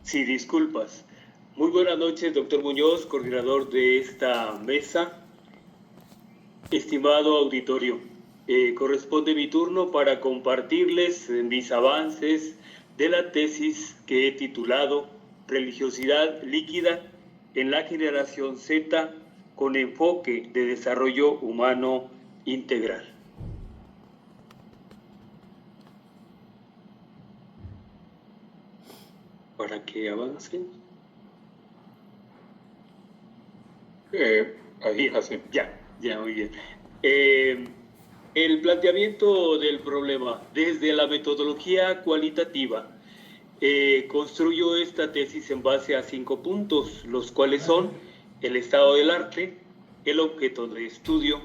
Sí, disculpas. Muy buenas noches, doctor Muñoz, coordinador de esta mesa. Estimado auditorio, corresponde mi turno para compartirles mis avances de la tesis que he titulado Religiosidad líquida en la generación Z con enfoque de desarrollo humano integral. Para que avancen. Ahí, así. Ya, muy bien. El planteamiento del problema desde la metodología cualitativa. Construyo esta tesis en base a 5 puntos, los cuales son el estado del arte, el objeto de estudio,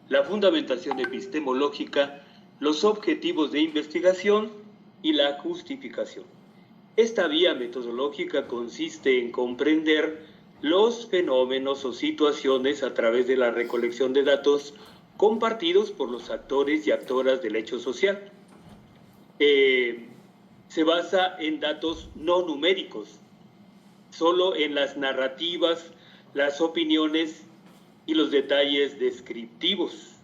la fundamentación epistemológica, los objetivos de investigación y la justificación. Esta vía metodológica consiste en comprender los fenómenos o situaciones a través de la recolección de datos compartidos por los actores y actoras del hecho social. Se basa en datos no numéricos, solo en las narrativas, las opiniones y los detalles descriptivos.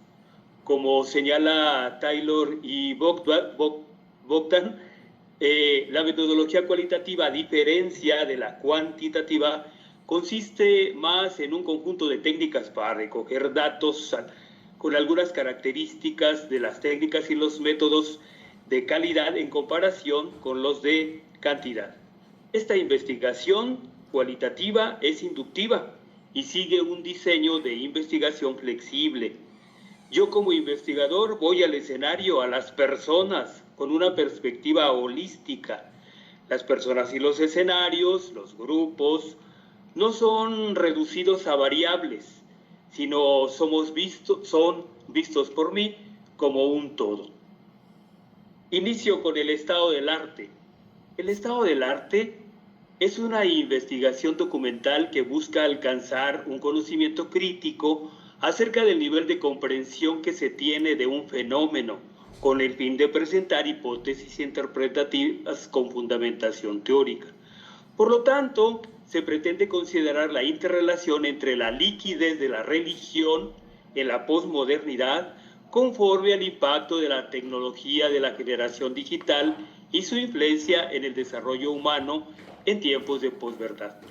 Como señala Taylor y Bogdan, la metodología cualitativa, a diferencia de la cuantitativa, consiste más en un conjunto de técnicas para recoger datos con algunas características de las técnicas y los métodos de calidad en comparación con los de cantidad. Esta investigación cualitativa es inductiva y sigue un diseño de investigación flexible. Yo como investigador voy al escenario, a las personas, con una perspectiva holística. Las personas y los escenarios, los grupos, no son reducidos a variables, sino son vistos por mí como un todo. Inicio con el estado del arte. El estado del arte es una investigación documental que busca alcanzar un conocimiento crítico acerca del nivel de comprensión que se tiene de un fenómeno, con el fin de presentar hipótesis interpretativas con fundamentación teórica. Por lo tanto, se pretende considerar la interrelación entre la liquidez de la religión en la posmodernidad conforme al impacto de la tecnología de la generación digital y su influencia en el desarrollo humano en tiempos de posverdad.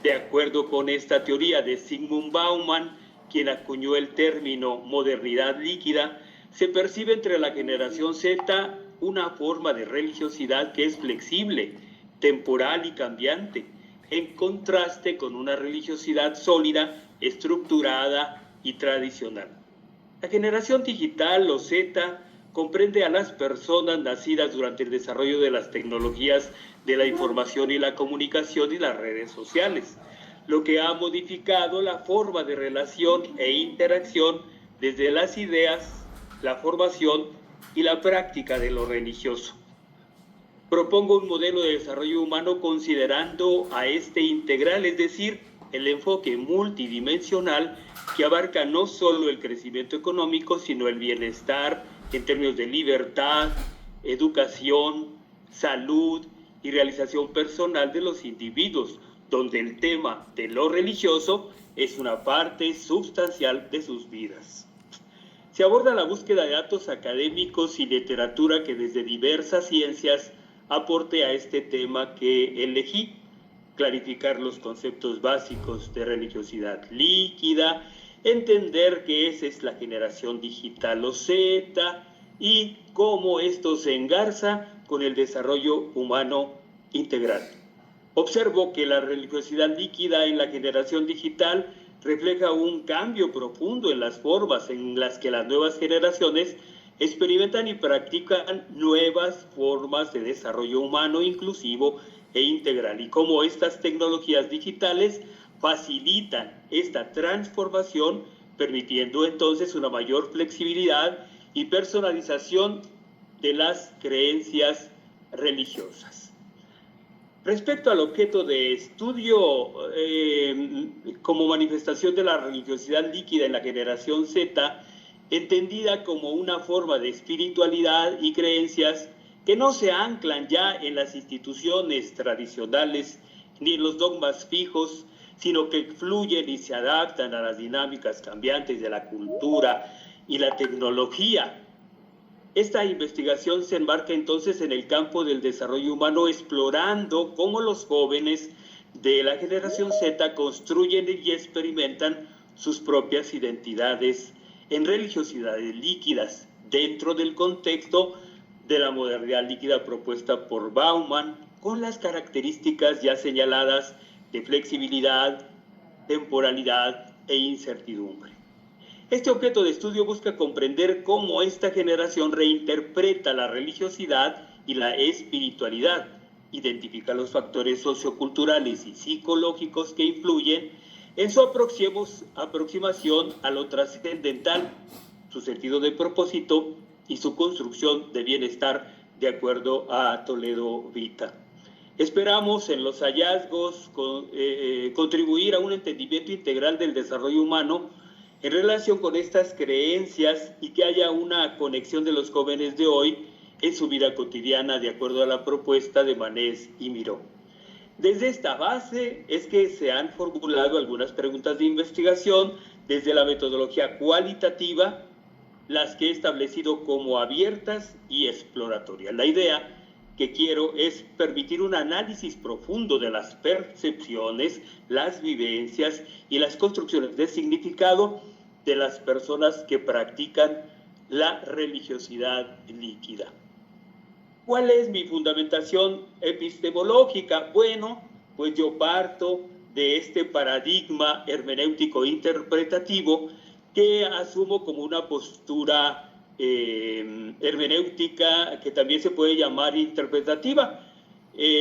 De acuerdo con esta teoría de Zygmunt Bauman, quien acuñó el término modernidad líquida, se percibe entre la generación Z una forma de religiosidad que es flexible, temporal y cambiante, en contraste con una religiosidad sólida, estructurada y tradicional. La generación digital, o Z, comprende a las personas nacidas durante el desarrollo de las tecnologías de la información y la comunicación y las redes sociales, lo que ha modificado la forma de relación e interacción desde las ideas, la formación y la práctica de lo religioso. Propongo un modelo de desarrollo humano considerando a este integral, es decir, el enfoque multidimensional que abarca no solo el crecimiento económico, sino el bienestar en términos de libertad, educación, salud y realización personal de los individuos, donde el tema de lo religioso es una parte sustancial de sus vidas. Se aborda la búsqueda de datos académicos y literatura que desde diversas ciencias aporte a este tema que elegí, clarificar los conceptos básicos de religiosidad líquida, entender que esa es la generación digital o Z y cómo esto se engarza con el desarrollo humano integral. Observo que la religiosidad líquida en la generación digital refleja un cambio profundo en las formas en las que las nuevas generaciones experimentan y practican nuevas formas de desarrollo humano inclusivo e integral, y cómo estas tecnologías digitales facilitan esta transformación, permitiendo entonces una mayor flexibilidad y personalización de las creencias religiosas. Respecto al objeto de estudio, como manifestación de la religiosidad líquida en la generación Z, entendida como una forma de espiritualidad y creencias que no se anclan ya en las instituciones tradicionales ni en los dogmas fijos, sino que fluyen y se adaptan a las dinámicas cambiantes de la cultura y la tecnología. Esta investigación se enmarca entonces en el campo del desarrollo humano, explorando cómo los jóvenes de la generación Z construyen y experimentan sus propias identidades en religiosidades líquidas, dentro del contexto de la modernidad líquida propuesta por Bauman, con las características ya señaladas de flexibilidad, temporalidad e incertidumbre. Este objeto de estudio busca comprender cómo esta generación reinterpreta la religiosidad y la espiritualidad, identifica los factores socioculturales y psicológicos que influyen en su aproximación a lo trascendental, su sentido de propósito y su construcción de bienestar, de acuerdo a Toledo Vita. Esperamos en los hallazgos contribuir a un entendimiento integral del desarrollo humano en relación con estas creencias y que haya una conexión de los jóvenes de hoy en su vida cotidiana, de acuerdo a la propuesta de Manés y Miró. Desde esta base es que se han formulado algunas preguntas de investigación desde la metodología cualitativa, las que he establecido como abiertas y exploratorias. La idea que quiero es permitir un análisis profundo de las percepciones, las vivencias y las construcciones de significado de las personas que practican la religiosidad líquida. ¿Cuál es mi fundamentación epistemológica? Bueno, pues yo parto de este paradigma hermenéutico interpretativo que asumo como una postura hermenéutica que también se puede llamar interpretativa.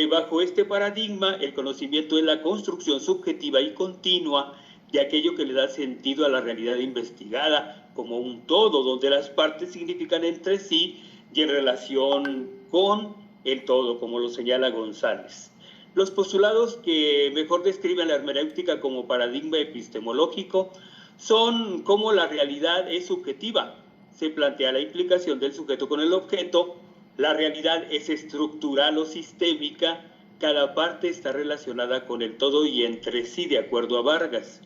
Bajo este paradigma, el conocimiento es la construcción subjetiva y continua de aquello que le da sentido a la realidad investigada como un todo, donde las partes significan entre sí y en relación con el todo, como lo señala González. Los postulados que mejor describen la hermenéutica como paradigma epistemológico son cómo la realidad es subjetiva. Se plantea la implicación del sujeto con el objeto, la realidad es estructural o sistémica, cada parte está relacionada con el todo y entre sí, de acuerdo a Vargas.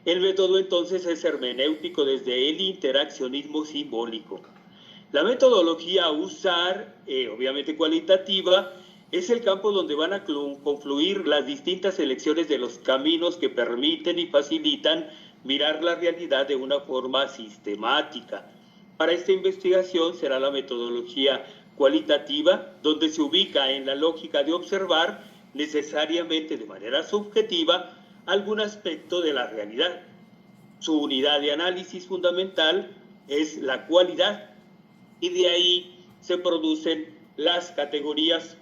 El método entonces es hermenéutico desde el interaccionismo simbólico. La metodología a usar, obviamente cualitativa, es el campo donde van a confluir las distintas elecciones de los caminos que permiten y facilitan mirar la realidad de una forma sistemática. Para esta investigación será la metodología cualitativa, donde se ubica en la lógica de observar necesariamente de manera subjetiva algún aspecto de la realidad. Su unidad de análisis fundamental es la cualidad, y de ahí se producen las categorías,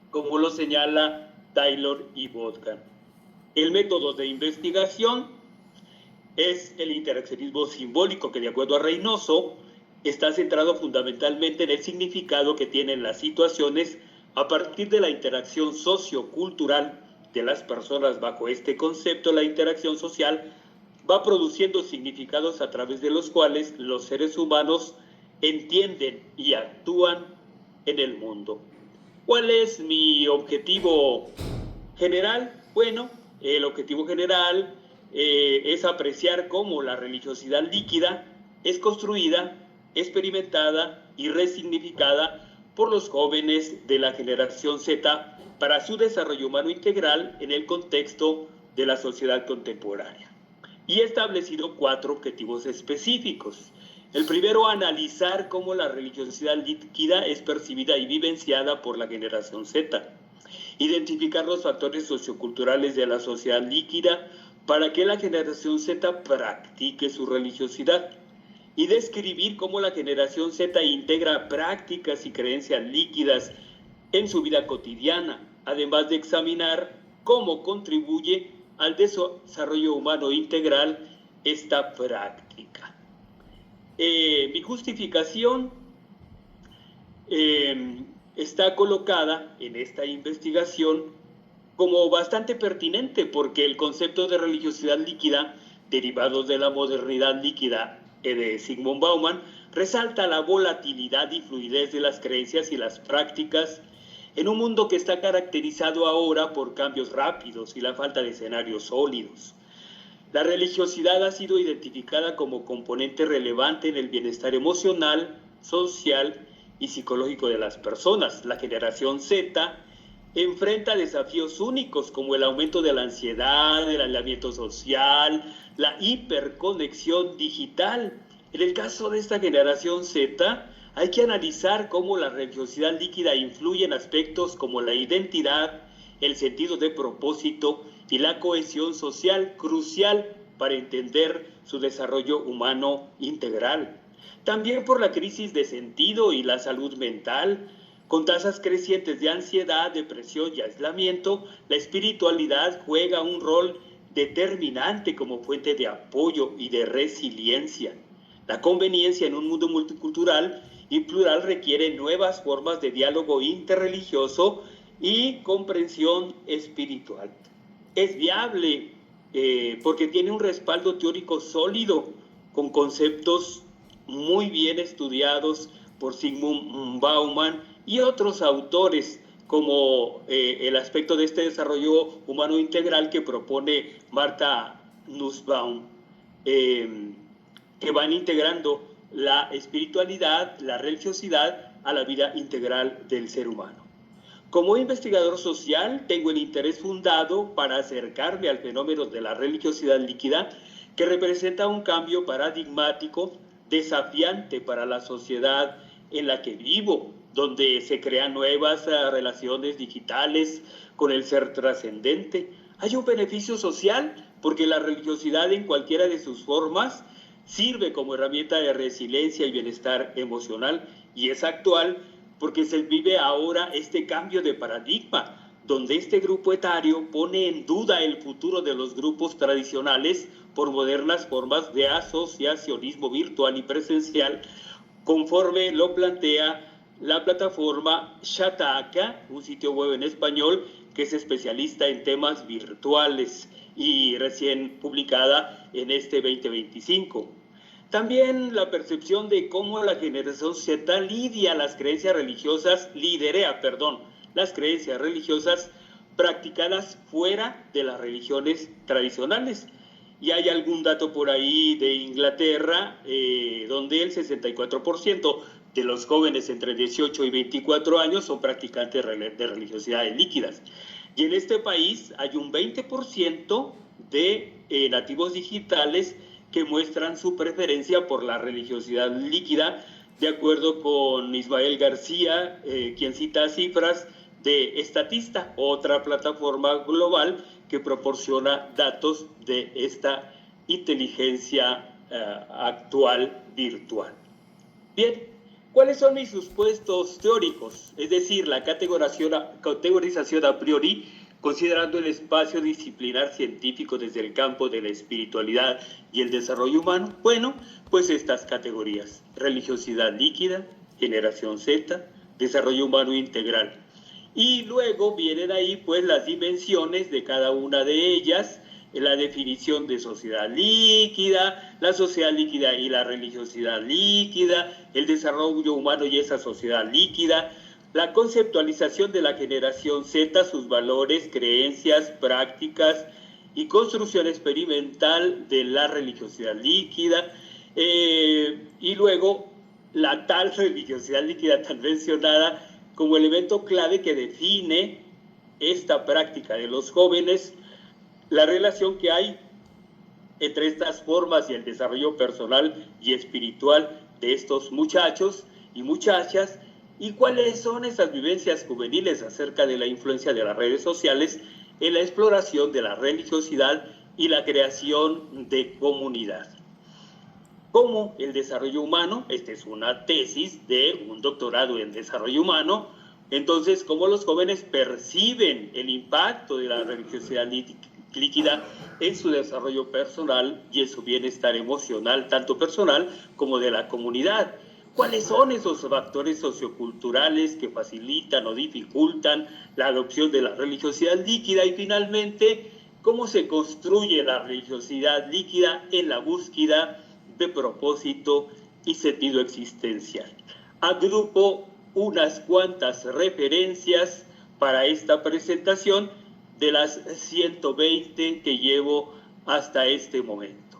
como lo señala Taylor y Botkan. El método de investigación es el interaccionismo simbólico, que de acuerdo a Reynoso está centrado fundamentalmente en el significado que tienen las situaciones a partir de la interacción sociocultural de las personas. Bajo este concepto, la interacción social va produciendo significados a través de los cuales los seres humanos entienden y actúan en el mundo. ¿Cuál es mi objetivo general? Bueno, el objetivo general es apreciar cómo la religiosidad líquida es construida, experimentada y resignificada por los jóvenes de la generación Z para su desarrollo humano integral en el contexto de la sociedad contemporánea. Y he establecido 4 objetivos específicos. El primero, analizar cómo la religiosidad líquida es percibida y vivenciada por la generación Z. Identificar los factores socioculturales de la sociedad líquida para que la generación Z practique su religiosidad. Y describir cómo la generación Z integra prácticas y creencias líquidas en su vida cotidiana, además de examinar cómo contribuye al desarrollo humano integral esta práctica. Mi justificación está colocada en esta investigación como bastante pertinente, porque el concepto de religiosidad líquida, derivado de la modernidad líquida de Zygmunt Bauman, resalta la volatilidad y fluidez de las creencias y las prácticas en un mundo que está caracterizado ahora por cambios rápidos y la falta de escenarios sólidos. La religiosidad ha sido identificada como componente relevante en el bienestar emocional, social y psicológico de las personas. La generación Z enfrenta desafíos únicos como el aumento de la ansiedad, el aislamiento social, la hiperconexión digital. En el caso de esta generación Z, hay que analizar cómo la religiosidad líquida influye en aspectos como la identidad, el sentido de propósito y la cohesión social, crucial para entender su desarrollo humano integral. También por la crisis de sentido y la salud mental, con tasas crecientes de ansiedad, depresión y aislamiento, la espiritualidad juega un rol determinante como fuente de apoyo y de resiliencia. La conveniencia en un mundo multicultural y plural requiere nuevas formas de diálogo interreligioso y comprensión espiritual. Es viable porque tiene un respaldo teórico sólido con conceptos muy bien estudiados por Zygmunt Bauman y otros autores, como el aspecto de este desarrollo humano integral que propone Martha Nussbaum, que van integrando la espiritualidad, la religiosidad a la vida integral del ser humano. Como investigador social, tengo el interés fundado para acercarme al fenómeno de la religiosidad líquida, que representa un cambio paradigmático desafiante para la sociedad en la que vivo, donde se crean nuevas relaciones digitales con el ser trascendente. Hay un beneficio social porque la religiosidad en cualquiera de sus formas sirve como herramienta de resiliencia y bienestar emocional, y es actual porque se vive ahora este cambio de paradigma, donde este grupo etario pone en duda el futuro de los grupos tradicionales por modernas formas de asociacionismo virtual y presencial, conforme lo plantea la plataforma Shataka, un sitio web en español que es especialista en temas virtuales y recién publicada en este 2025. También la percepción de cómo la generación Z liderea las creencias religiosas practicadas fuera de las religiones tradicionales. Y hay algún dato por ahí de Inglaterra, donde el 64% de los jóvenes entre 18 y 24 años son practicantes de religiosidades líquidas. Y en este país hay un 20% de nativos digitales que muestran su preferencia por la religiosidad líquida, de acuerdo con Ismael García, quien cita cifras de Statista, otra plataforma global que proporciona datos de esta inteligencia actual virtual. Bien, ¿cuáles son mis supuestos teóricos? Es decir, la categorización a priori, considerando el espacio disciplinar científico desde el campo de la espiritualidad y el desarrollo humano. Bueno, pues estas categorías: religiosidad líquida, generación Z, desarrollo humano integral. Y luego vienen ahí pues las dimensiones de cada una de ellas, la definición de sociedad líquida, la sociedad líquida y la religiosidad líquida, el desarrollo humano y esa sociedad líquida, la conceptualización de la generación Z, sus valores, creencias, prácticas y construcción experimental de la religiosidad líquida, y luego la tal religiosidad líquida tan mencionada como elemento clave que define esta práctica de los jóvenes, la relación que hay entre estas formas y el desarrollo personal y espiritual de estos muchachos y muchachas, y cuáles son esas vivencias juveniles acerca de la influencia de las redes sociales en la exploración de la religiosidad y la creación de comunidad. Como el desarrollo humano, esta es una tesis de un doctorado en desarrollo humano, entonces cómo los jóvenes perciben el impacto de la religiosidad líquida en su desarrollo personal y en su bienestar emocional, tanto personal como de la comunidad. ¿Cuáles son esos factores socioculturales que facilitan o dificultan la adopción de la religiosidad líquida? Y finalmente, ¿cómo se construye la religiosidad líquida en la búsqueda de propósito y sentido existencial. Agrupo unas cuantas referencias para esta presentación de las 120 que llevo hasta este momento.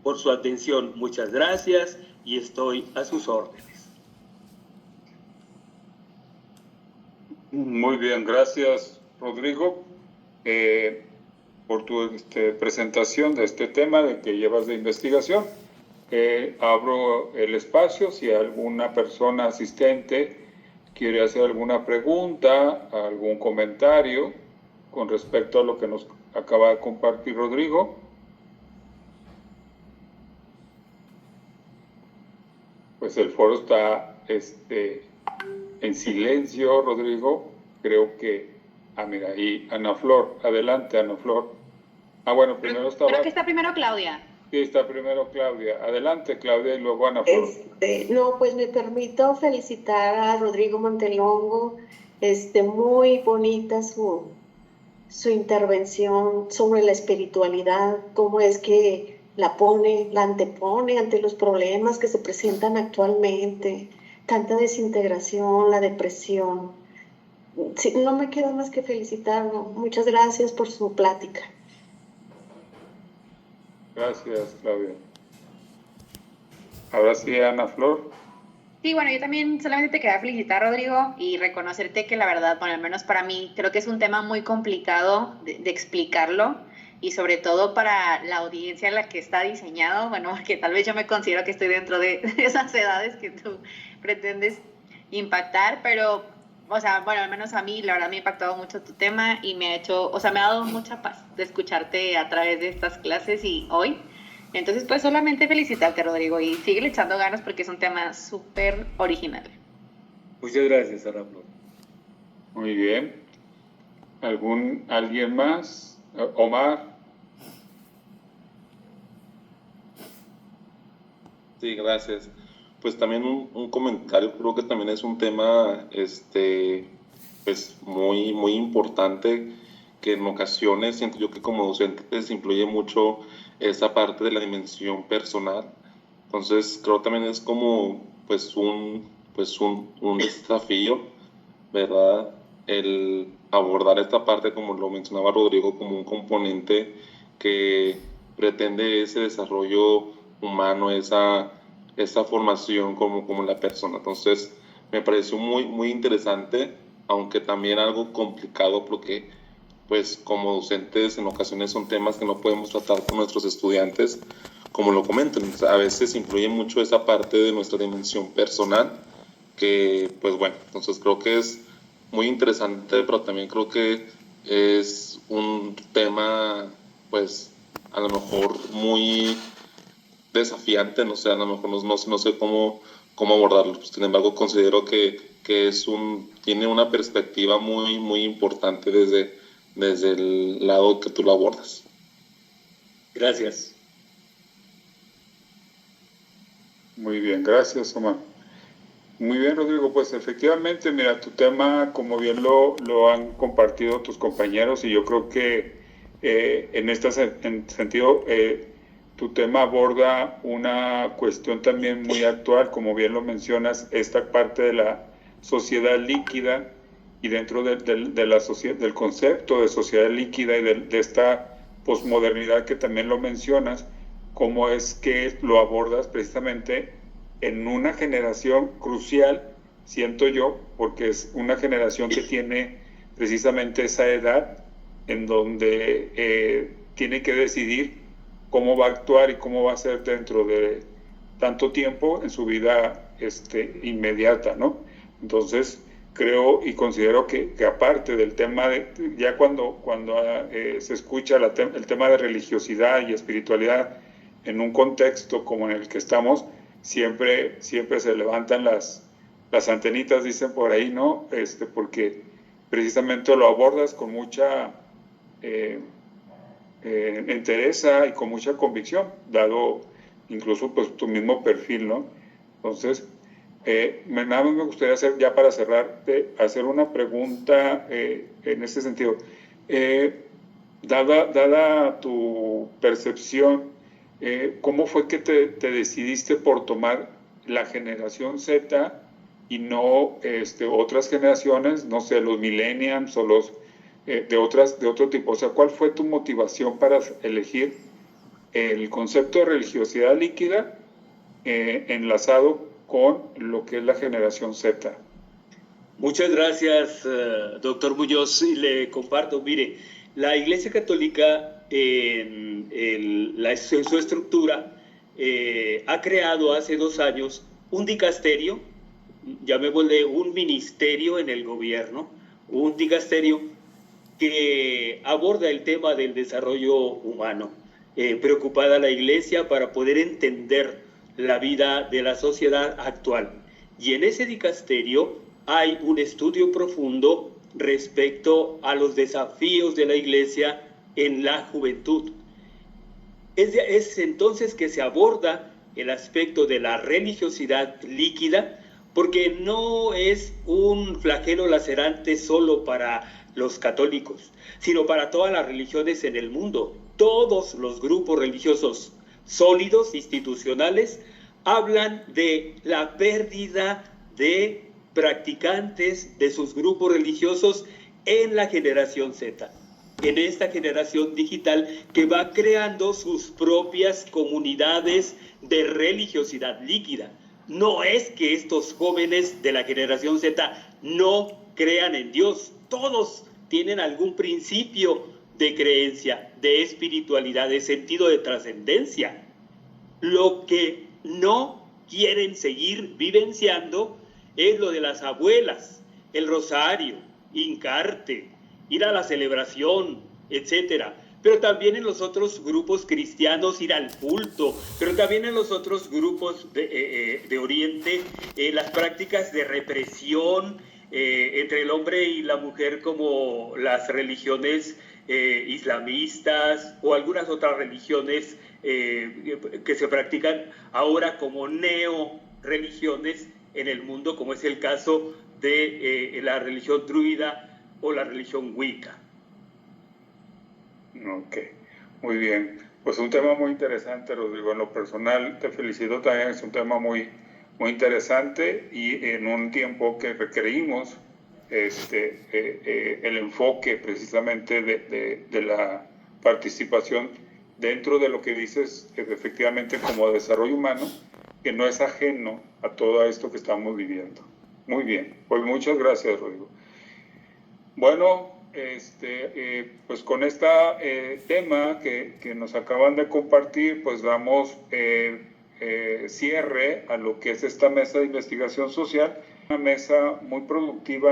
Por su atención, muchas gracias y estoy a sus órdenes. Muy bien, gracias, Rodrigo, por tu presentación de este tema que llevas de investigación. Abro el espacio si alguna persona asistente quiere hacer alguna pregunta, algún comentario con respecto a lo que nos acaba de compartir Rodrigo. Pues el foro está en silencio, Rodrigo. Creo que... mira, ahí Ana Flor. Adelante, Ana Flor. Bueno, primero estaba... Creo que está primero Claudia. Sí, está primero Claudia. Adelante, Claudia, y luego Ana Flor. No, pues me permito felicitar a Rodrigo Montelongo. Muy bonita su intervención sobre la espiritualidad, cómo es que la antepone ante los problemas que se presentan actualmente, tanta desintegración, la depresión. Sí, no me queda más que felicitarlo. Muchas gracias por su plática. Gracias, Claudia. Ahora sí, Ana Flor. Sí, bueno, yo también solamente te quería felicitar, Rodrigo, y reconocerte que la verdad, bueno, al menos para mí, creo que es un tema muy complicado de explicarlo, y sobre todo para la audiencia en la que está diseñado, bueno, que tal vez yo me considero que estoy dentro de esas edades que tú pretendes impactar, pero, o sea, bueno, al menos a mí, la verdad, me ha impactado mucho tu tema y me ha hecho, o sea, me ha dado mucha paz de escucharte a través de estas clases y hoy. Entonces, pues solamente felicitarte, Rodrigo, y sigue echando ganas porque es un tema súper original. Muchas gracias, Ana Flor. Muy bien. ¿Alguien más? Omar. Sí, gracias. Pues también un comentario, creo que también es un tema pues muy, muy importante, que en ocasiones siento yo que como docentes influye mucho esa parte de la dimensión personal. Entonces creo también es como pues un desafío, ¿verdad? El abordar esta parte, como lo mencionaba Rodrigo, como un componente que pretende ese desarrollo humano, esa formación como la persona. Entonces me pareció muy, muy interesante, aunque también algo complicado, porque pues como docentes en ocasiones son temas que no podemos tratar con nuestros estudiantes, como lo comentan. A veces influye mucho esa parte de nuestra dimensión personal, que pues bueno, entonces creo que es muy interesante, pero también creo que es un tema pues a lo mejor muy desafiante, no sé, a lo mejor no sé cómo abordarlo. Pues, sin embargo, considero que tiene una perspectiva muy, muy importante desde el lado que tú lo abordas. Gracias. Muy bien, gracias, Omar. Muy bien, Rodrigo, pues efectivamente, mira, tu tema, como bien lo han compartido tus compañeros, y yo creo que en este sentido, tu tema aborda una cuestión también muy actual, como bien lo mencionas, esta parte de la sociedad líquida, y dentro de la del concepto de sociedad líquida y de esta posmodernidad que también lo mencionas, cómo es que lo abordas precisamente en una generación crucial, siento yo, porque es una generación que tiene precisamente esa edad en donde tiene que decidir cómo va a actuar y cómo va a ser dentro de tanto tiempo en su vida inmediata, ¿no? Entonces, creo y considero que aparte del tema ya cuando se escucha el tema de religiosidad y espiritualidad en un contexto como en el que estamos, siempre se levantan las antenitas, dicen por ahí, ¿no? Porque precisamente lo abordas con mucha entereza y con mucha convicción, dado incluso pues tu mismo perfil, ¿no? Entonces, nada más me gustaría hacer, ya para cerrar, hacer una pregunta en este sentido. Dada tu percepción ¿cómo fue que te decidiste por tomar la generación Z y no otras generaciones, no sé, los millennials o los de otro tipo? O sea, ¿cuál fue tu motivación para elegir el concepto de religiosidad líquida enlazado con lo que es la generación Z? Muchas gracias, doctor Muñoz, y le comparto. Mire, la Iglesia Católica en su estructura ha creado hace 2 años un dicasterio, llamémosle un ministerio en el gobierno, un dicasterio que aborda el tema del desarrollo humano, preocupada la Iglesia para poder entender la vida de la sociedad actual. Y en ese dicasterio hay un estudio profundo respecto a los desafíos de la Iglesia en la juventud. Es entonces que se aborda el aspecto de la religiosidad líquida, porque no es un flagelo lacerante solo para los católicos, sino para todas las religiones en el mundo. Todos los grupos religiosos sólidos, institucionales, hablan de la pérdida de practicantes de sus grupos religiosos en la generación Z, en esta generación digital que va creando sus propias comunidades de religiosidad líquida. No es que estos jóvenes de la generación Z no crean en Dios, todos tienen algún principio de creencia, de espiritualidad, de sentido de trascendencia. Lo que no quieren seguir vivenciando es lo de las abuelas, el rosario, hincarte, ir a la celebración, etcétera. Pero también en los otros grupos cristianos ir al culto, pero también en los otros grupos de Oriente, las prácticas de represión entre el hombre y la mujer, como las religiones islamistas o algunas otras religiones que se practican ahora como neo-religiones en el mundo, como es el caso de la religión druida o la religión wicca. Ok, muy bien. Pues un tema muy interesante, Rodrigo. En lo personal, te felicito también. Es un tema muy, muy interesante y en un tiempo que requerimos el enfoque precisamente de la participación dentro de lo que dices, efectivamente, como desarrollo humano, que no es ajeno a todo esto que estamos viviendo. Muy bien, pues muchas gracias, Rodrigo. Bueno, pues con este tema que nos acaban de compartir, pues damos cierre a lo que es esta mesa de investigación social, una mesa muy productiva.